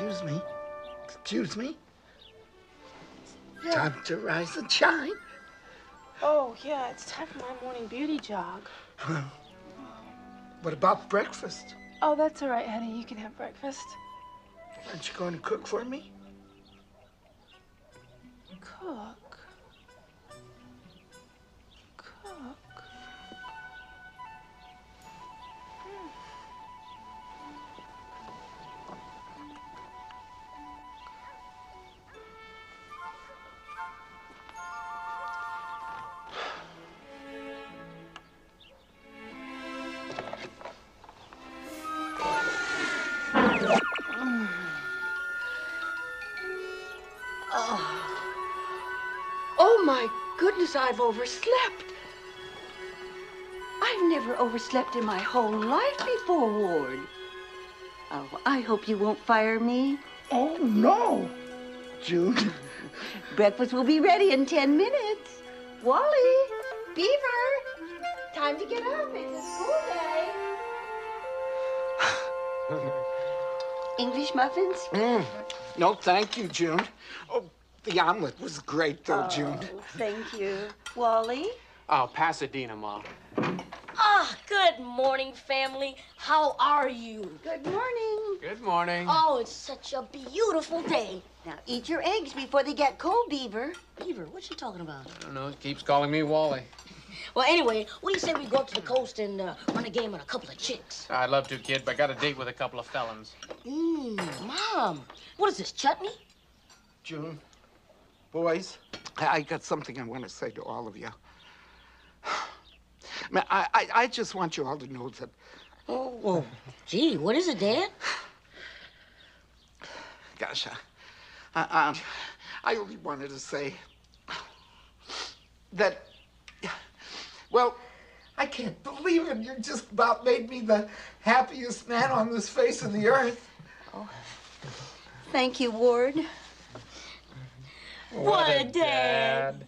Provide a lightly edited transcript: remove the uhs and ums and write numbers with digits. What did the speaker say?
Excuse me. Excuse me. Yeah. Time to rise and shine. Oh, yeah, it's time for my morning beauty jog. What about breakfast? Oh, that's all right, honey. You can have breakfast. Aren't you going to cook for me? Cook? Cook? Oh, my goodness, I've overslept. I've never overslept in my whole life before, Ward. Oh, I hope you won't fire me. Oh, no. June. Breakfast will be ready in 10 minutes. Wally, Beaver, time to get up. It's a school day. English muffins? No, thank you, June. Oh, the omelet was great, though, June. Thank you. Wally? Oh, Pasadena, Mom. Ah, good morning, family. How are you? Good morning. Good morning. Oh, it's such a beautiful day. Now, eat your eggs before they get cold, Beaver. Beaver, what's she talking about? I don't know. It keeps calling me Wally. Well, anyway, what do you say we go up to the coast and run a game on a couple of chicks? I'd love to, kid, but I got a date with a couple of felons. Mom, what is this, chutney? June, boys, I got something I want to say to all of you. I just want you all to know that... Oh, gee, what is it, Dad? Gosh, I only wanted to say that, well, I can't believe it. You just about made me the happiest man on this face of the earth. Oh, thank you, Ward. What a dad.